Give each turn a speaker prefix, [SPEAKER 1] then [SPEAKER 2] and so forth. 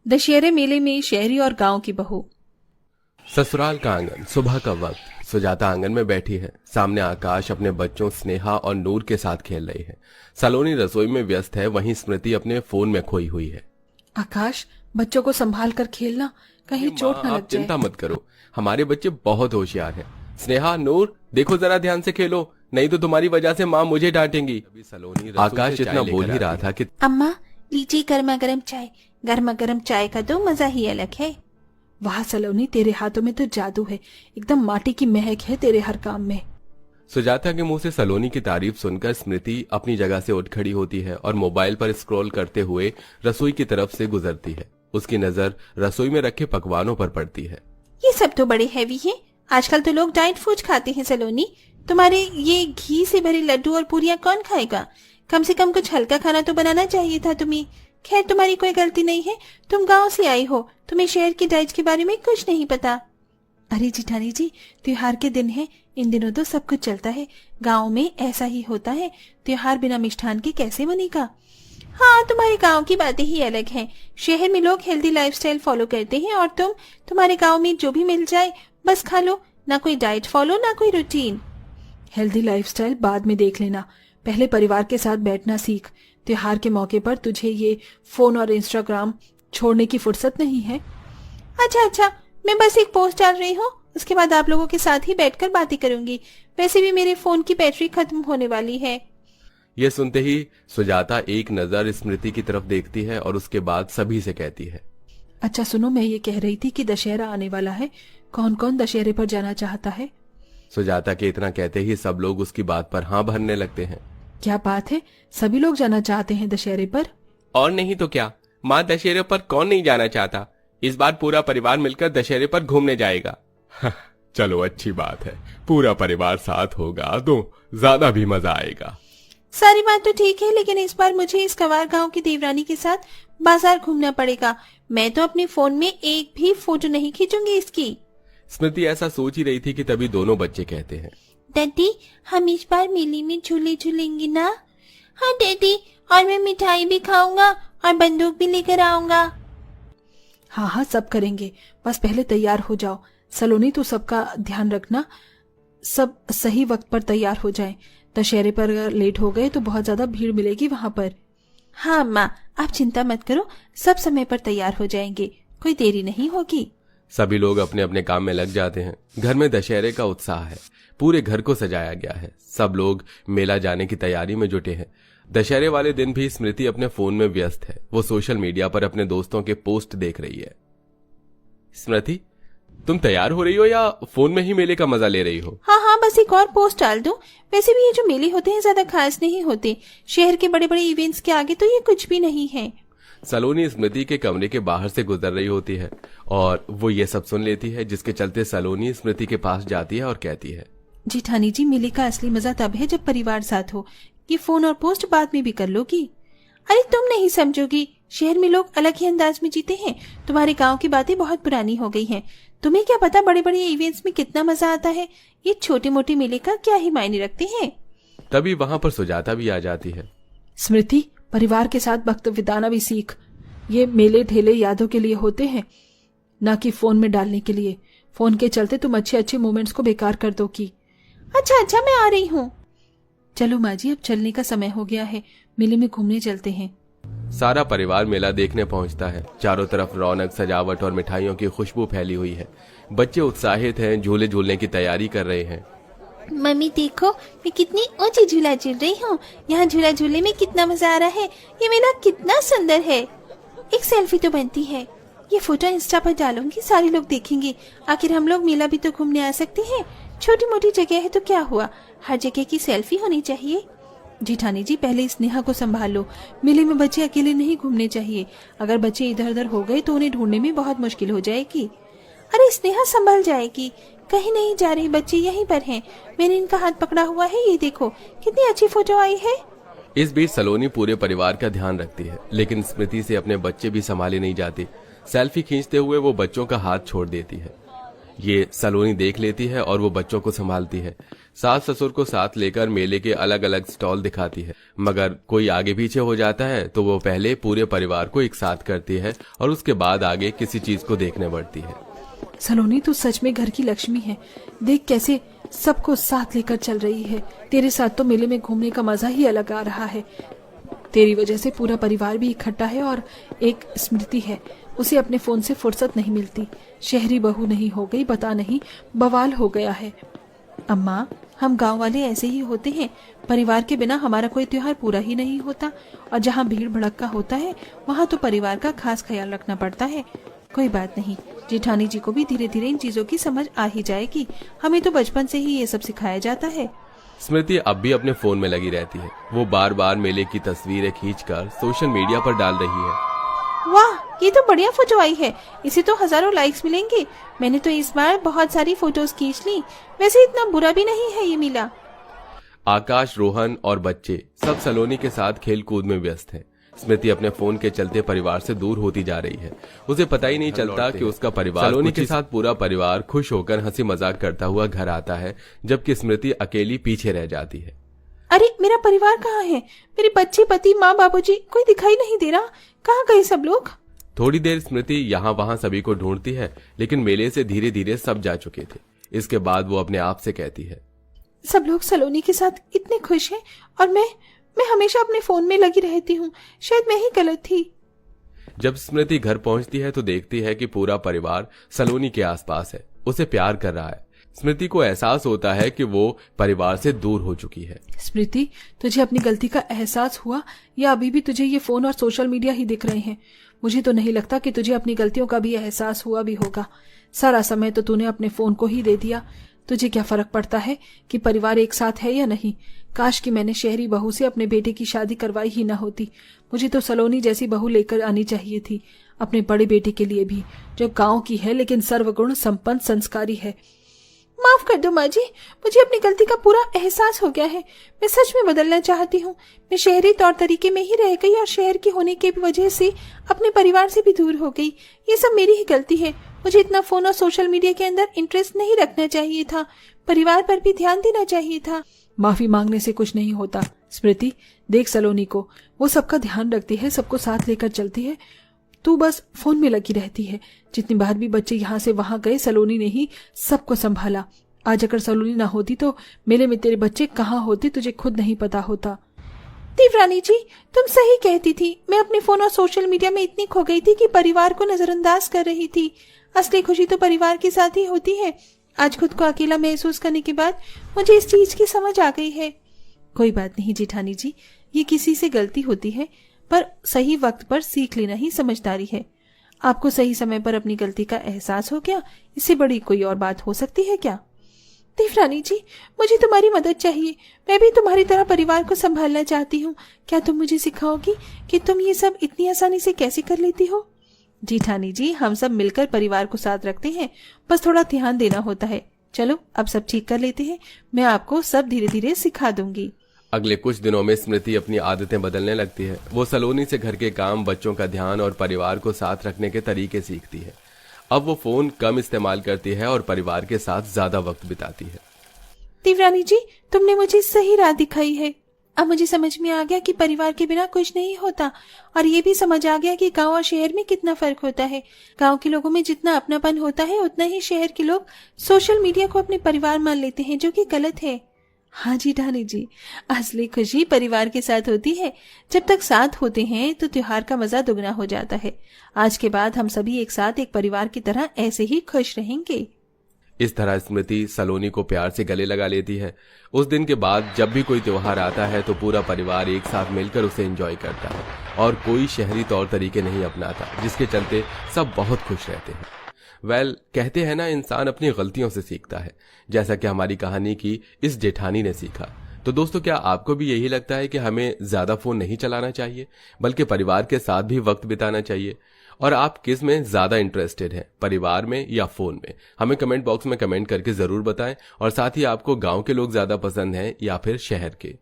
[SPEAKER 1] दशहरे मेले में शहरी और गांव की बहू।
[SPEAKER 2] ससुराल का आंगन, सुबह का वक्त। सुजाता आंगन में बैठी है। सामने आकाश अपने बच्चों स्नेहा और नूर के साथ खेल रही है। सलोनी रसोई में व्यस्त है, वहीं स्मृति अपने फोन में खोई हुई है।
[SPEAKER 1] आकाश, बच्चों को संभाल कर खेलना, कहीं चोट न लग जाए।
[SPEAKER 2] चिंता मत करो, हमारे बच्चे बहुत होशियार हैं। स्नेहा, नूर, देखो जरा ध्यान से खेलो, नहीं तो तुम्हारी वजह से माँ मुझे डांटेंगी। अभी सलोनी आकाश इतना बोल ही रहा था कि
[SPEAKER 3] अम्मा लीजिए गर्मा गर्म चाय। गर्मा गर्म चाय का तो मजा ही अलग है।
[SPEAKER 1] वाह सलोनी, तेरे हाथों में तो जादू है, एकदम माटी की महक है तेरे हर काम में।
[SPEAKER 2] सुजाता के मुंह से सलोनी की तारीफ सुनकर स्मृति अपनी जगह से उठ खड़ी होती है और मोबाइल पर स्क्रॉल करते हुए रसोई की तरफ से गुजरती है। उसकी नजर रसोई में रखे पकवानों पर पड़ती है।
[SPEAKER 3] ये सब तो बड़े हैवी हैं। आजकल तो लोग डाइट फूड खाते हैं सलोनी। तुम्हारे ये घी से भरे लड्डू और पूरियां कौन खाएगा? कम से कम कुछ हल्का खाना तो बनाना चाहिए था तुम्हें। खैर, तुम्हारी कोई गलती नहीं है, तुम गांव से आई हो, तुम्हें शहर की डाइट के बारे में कुछ नहीं पता।
[SPEAKER 1] अरे जिठानी जी, त्योहार के दिन है, इन दिनों तो सब कुछ चलता है। गांव में ऐसा ही होता है, त्योहार बिना मिष्ठान के कैसे बनेगा।
[SPEAKER 3] हाँ, तुम्हारे गांव की बातें ही अलग हैं। शहर में लोग हेल्दी लाइफस्टाइल फॉलो करते हैं और तुम्हारे गांव में जो भी मिल जाए बस खा लो। ना कोई डाइट फॉलो, ना कोई रूटीन।
[SPEAKER 1] हेल्दी लाइफस्टाइल बाद में देख लेना, पहले परिवार के साथ बैठना सीख। त्योहार के मौके पर तुझे ये फोन और इंस्टाग्राम छोड़ने की फुर्सत नहीं है।
[SPEAKER 3] अच्छा, मैं बस एक पोस्ट डाल रही हूँ, उसके बाद आप लोगों के साथ ही बैठकर बातें करूंगी। वैसे भी मेरे फोन की बैटरी खत्म होने वाली है।
[SPEAKER 2] ये सुनते ही सुजाता एक नजर स्मृति की तरफ देखती है और उसके बाद सभी से कहती है,
[SPEAKER 1] अच्छा सुनो, मैं ये कह रही थी कि दशहरा आने वाला है, कौन कौन दशहरे पर जाना चाहता है?
[SPEAKER 2] सुजाता के इतना कहते ही सब लोग उसकी बात पर हाँ भरने लगते हैं।
[SPEAKER 1] क्या बात है, सभी लोग जाना चाहते हैं दशहरे पर?
[SPEAKER 2] और नहीं तो क्या माँ, दशहरे पर कौन नहीं जाना चाहता। इस बार पूरा परिवार मिलकर दशहरे पर घूमने जाएगा। चलो अच्छी बात है, पूरा परिवार साथ होगा तो ज्यादा भी मजा आएगा।
[SPEAKER 3] सारी बात तो ठीक है, लेकिन इस बार मुझे इस कवार गांव की देवरानी के साथ बाजार घूमना पड़ेगा। मैं तो अपने फोन में एक भी फोटो नहीं खींचूंगी इसकी।
[SPEAKER 2] स्मृति ऐसा सोच ही रही थी कि तभी दोनों बच्चे कहते हैं,
[SPEAKER 3] डैडी, हम इस बार मेले में झूले झूलेंगे ना? हाँ डैडी, और मैं मिठाई भी खाऊंगा और बंदूक भी लेकर आऊंगा।
[SPEAKER 1] हाँ, सब करेंगे, बस पहले तैयार हो जाओ। सलोनी, तू सबका ध्यान रखना, सब सही वक्त पर तैयार हो जाएं। दशहरे पर अगर लेट हो गए तो बहुत ज्यादा भीड़ मिलेगी वहाँ पर।
[SPEAKER 3] हाँ माँ, आप चिंता मत करो, सब समय पर तैयार हो जाएंगे, कोई देरी नहीं होगी।
[SPEAKER 2] सभी लोग अपने अपने काम में लग जाते हैं। घर में दशहरे का उत्साह है, पूरे घर को सजाया गया है। सब लोग मेला जाने की तैयारी में जुटे हैं। दशहरे वाले दिन भी स्मृति अपने फोन में व्यस्त है। वो सोशल मीडिया पर अपने दोस्तों के पोस्ट देख रही है। स्मृति, तुम तैयार हो रही हो या फोन में ही मेले का मजा ले रही हो?
[SPEAKER 3] हाँ, बस एक और पोस्ट डाल दूं। वैसे भी ये जो मेले होते हैं ज्यादा खास नहीं होते। शहर के बड़े बड़े इवेंट्स के आगे तो ये कुछ भी नहीं है।
[SPEAKER 2] सलोनी स्मृति के कमरे के बाहर से गुजर रही होती है और वो ये सब सुन लेती है, जिसके चलते सलोनी स्मृति के पास जाती है और कहती है,
[SPEAKER 1] जिठानी जी, मेले का असली मजा तब है जब परिवार साथ हो। ये फोन और पोस्ट बाद में भी कर लोगी।
[SPEAKER 3] अरे तुम नहीं समझोगी, शहर में लोग अलग ही अंदाज में जीते हैं। तुम्हारे गांव की बातें बहुत पुरानी हो गई हैं। तुम्हें क्या पता बड़े बड़े इवेंट्स में कितना मजा आता है। ये छोटे मोटे मेले का क्या ही मायने रखते हैं।
[SPEAKER 2] तभी वहाँ पर सुजाता भी आ जाती है।
[SPEAKER 1] स्मृति, परिवार के साथ वक्त बिताना भी सीख। ये मेले ठेले यादों के लिए होते हैं, ना कि फोन में डालने के लिए। फोन के चलते तुम अच्छे अच्छे मोमेंट्स को बेकार कर दो की।
[SPEAKER 3] अच्छा, मैं आ रही हूँ।
[SPEAKER 1] चलो माँ जी, अब चलने का समय हो गया है, मेले में घूमने चलते हैं।
[SPEAKER 2] सारा परिवार मेला देखने पहुंचता है। चारों तरफ रौनक, सजावट और मिठाइयों की खुशबू फैली हुई है। बच्चे उत्साहित हैं, झूले झूलने की तैयारी कर रहे हैं।
[SPEAKER 3] मम्मी देखो, मैं कितनी ऊंची झूला झूल रही हूँ। यहाँ झूला झूलने में कितना मजा आ रहा है। ये मेला कितना सुंदर है। एक सेल्फी तो बनती है। ये फोटो इंस्टा पर डालूंगी, सारे लोग देखेंगे। आखिर हम लोग मेला भी तो घूमने आ सकते हैं। छोटी मोटी जगह है तो क्या हुआ, हर जगह की सेल्फी होनी चाहिए।
[SPEAKER 1] जिठानी जी, पहले स्नेहा को संभाल लो। मेले में बच्चे अकेले नहीं घूमने चाहिए। अगर बच्चे इधर उधर हो गए तो उन्हें ढूंढने में बहुत मुश्किल हो जाएगी।
[SPEAKER 3] अरे स्नेहा संभल जाएगी, कहीं नहीं जा रही, बच्चे यहीं पर हैं। मैंने इनका हाथ पकड़ा हुआ है, ये देखो कितनी अच्छी फोटो आई है।
[SPEAKER 2] इस बीच सलोनी पूरे परिवार का ध्यान रखती है, लेकिन स्मृति से अपने बच्चे भी संभाले नहीं जाते। सेल्फी खींचते हुए वो बच्चों का हाथ छोड़ देती है। ये सलोनी देख लेती है और वो बच्चों को संभालती है। सास ससुर को साथ लेकर मेले के अलग अलग स्टॉल दिखाती है, मगर कोई आगे पीछे हो जाता है तो वो पहले पूरे परिवार को एक साथ करती है और उसके बाद आगे किसी चीज को देखने बढ़ती है।
[SPEAKER 1] सलोनी तू सच में घर की लक्ष्मी है। देख कैसे सबको साथ लेकर चल रही है। तेरे साथ तो मेले में घूमने का मजा ही अलग आ रहा है। तेरी वजह से पूरा परिवार भी इकट्ठा है और एक स्मृति है, उसे अपने फोन से फुर्सत नहीं मिलती। शहरी बहू नहीं हो गई, बता नहीं बवाल हो गया है।
[SPEAKER 3] अम्मा, हम गांव वाले ऐसे ही होते हैं। परिवार के बिना हमारा कोई त्योहार पूरा ही नहीं होता, और जहाँ भीड़ भड़क्का होता है वहाँ तो परिवार का खास ख्याल रखना पड़ता है। कोई बात नहीं, जेठानी जी को भी धीरे धीरे इन चीजों की समझ आ ही जाएगी। हमें तो बचपन से ही ये सब सिखाया जाता है।
[SPEAKER 2] स्मृति अब भी अपने फोन में लगी रहती है। वो बार बार मेले की तस्वीरें खींचकर सोशल मीडिया पर डाल रही है।
[SPEAKER 3] वाह, ये तो बढ़िया फोटो आई है। इसे तो हजारों लाइक्स मिलेंगे। मैंने तो इस बार बहुत सारी फोटोज खींच ली। वैसे इतना बुरा भी नहीं है ये मेला।
[SPEAKER 2] आकाश, रोहन और बच्चे सब सलोनी के साथ खेल कूद में व्यस्त हैं। स्मृति अपने फोन के चलते परिवार से दूर होती जा रही है। उसे पता ही नहीं चलता कि उसका परिवार, सलोनी के साथ पूरा परिवार खुश होकर हंसी मजाक करता हुआ घर आता है, जबकि स्मृति अकेली पीछे रह जाती है।
[SPEAKER 3] अरे, मेरा परिवार कहाँ है? मेरे बच्चे, पति, माँ, बाबूजी, कोई दिखाई नहीं दे रहा। कहाँ गए सब लोग?
[SPEAKER 2] थोड़ी देर स्मृति यहाँ वहाँ सभी को ढूंढती है, लेकिन मेले से धीरे धीरे सब जा चुके थे। इसके बाद वो अपने आप से कहती है,
[SPEAKER 3] सब लोग सलोनी के साथ इतने खुश हैं और मैं हमेशा अपने फोन में लगी रहती हूँ। शायद मैं ही गलत थी।
[SPEAKER 2] जब स्मृति घर पहुंचती है तो देखती है कि पूरा परिवार सलोनी के आसपास है, उसे प्यार कर रहा है। स्मृति को एहसास होता है कि वो परिवार से दूर हो चुकी है।
[SPEAKER 1] स्मृति, तुझे अपनी गलती का एहसास हुआ या अभी भी तुझे ये फोन और सोशल मीडिया ही दिख रहे हैं? मुझे तो नहीं लगता कि तुझे अपनी गलतियों का भी एहसास हुआ भी होगा। सारा समय तो तूने अपने फोन को ही दे दिया। तुझे क्या फर्क पड़ता है कि परिवार एक साथ है या नहीं? काश कि मैंने शहरी बहू से अपने बेटे की शादी करवाई ही ना होती। मुझे तो सलोनी जैसी बहू लेकर आनी चाहिए थी, अपने बड़े बेटे के लिए भी, जो गांव की है लेकिन सर्वगुण संपन्न संस्कारी है।
[SPEAKER 3] माफ कर दो माँ जी, मुझे अपनी गलती का पूरा एहसास हो गया है। मैं सच में बदलना चाहती हूँ। मैं शहरी तौर तरीके में ही रह गई और शहर की होने की वजह से अपने परिवार से भी दूर हो गई। ये सब मेरी ही गलती है। मुझे इतना फोन और सोशल मीडिया के अंदर इंटरेस्ट नहीं रखना चाहिए था। परिवार पर भी ध्यान देना चाहिए था।
[SPEAKER 1] माफी मांगने से कुछ नहीं होता स्मृति। देख सलोनी को, वो सबका ध्यान रखती है, सबको साथ लेकर चलती है। तू बस फोन में लगी रहती है। जितनी बार भी बच्चे यहाँ से वहां गए, सलोनी ने ही सबको संभाला। आज अगर सलोनी ना होती तो मेले में तेरे बच्चे कहाँ होते तुझे खुद नहीं पता होता।
[SPEAKER 3] देवरानी जी, तुम सही कहती थी। मैं अपने फोन और सोशल मीडिया में इतनी खो गई थी कि परिवार को नजरअंदाज कर रही थी। असली खुशी तो परिवार के साथ ही होती है। आज खुद को अकेला महसूस करने के बाद मुझे इस चीज की समझ आ गई है।
[SPEAKER 1] कोई बात नहीं जेठानी जी, ये किसी से गलती होती है, पर सही वक्त पर सीख लेना ही समझदारी है। आपको सही समय पर अपनी गलती का एहसास हो गया, इससे बड़ी कोई और बात हो सकती है क्या?
[SPEAKER 3] देवरानी जी, मुझे तुम्हारी मदद चाहिए। मैं भी तुम्हारी तरह परिवार को संभालना चाहती हूँ। क्या तुम मुझे सिखाओगी कि तुम ये सब इतनी आसानी से कैसे कर लेती हो?
[SPEAKER 1] जेठानी जी, हम सब मिलकर परिवार को साथ रखते हैं, बस थोड़ा ध्यान देना होता है। चलो अब सब ठीक कर लेते हैं। मैं आपको सब धीरे धीरे सिखा दूंगी।
[SPEAKER 2] अगले कुछ दिनों में स्मृति अपनी आदतें बदलने लगती है। वो सलोनी से घर के काम, बच्चों का ध्यान और परिवार को साथ रखने के तरीके सीखती है। अब वो फोन कम इस्तेमाल करती है और परिवार के साथ ज्यादा वक्त बिताती है।
[SPEAKER 3] देवरानी जी, तुमने मुझे सही राह दिखाई है। अब मुझे समझ में आ गया कि परिवार के बिना कुछ नहीं होता, और ये भी समझ आ गया कि गांव और शहर में कितना फर्क होता है। गांव के लोगों में जितना अपनापन होता है, उतना ही शहर के लोग सोशल मीडिया को अपने परिवार मान लेते हैं, जो कि गलत है।
[SPEAKER 1] हाँ जी ढानी जी, असली खुशी परिवार के साथ होती है। जब तक साथ होते हैं तो त्योहार का मजा दुगना हो जाता है। आज के बाद हम सभी एक साथ एक परिवार की तरह ऐसे ही खुश रहेंगे।
[SPEAKER 2] इस तरह स्मृति सलोनी को प्यार से गले लगा लेती है। उस दिन के बाद जब भी कोई त्योहार आता है तो पूरा परिवार एक साथ मिलकर उसे एंजॉय करता है और कोई शहरी तौर तरीके नहीं अपनाता, जिसके चलते सब बहुत खुश रहते हैं। कहते हैं ना, इंसान अपनी गलतियों से सीखता है, जैसा कि हमारी कहानी की इस जेठानी ने सीखा। तो दोस्तों, क्या आपको भी यही लगता है कि हमें ज्यादा फोन नहीं चलाना चाहिए, बल्कि परिवार के साथ भी वक्त बिताना चाहिए? और आप किस में ज्यादा इंटरेस्टेड हैं, परिवार में या फोन में? हमें कमेंट बॉक्स में कमेंट करके जरूर बताएं। और साथ ही आपको गांव के लोग ज्यादा पसंद हैं या फिर शहर के?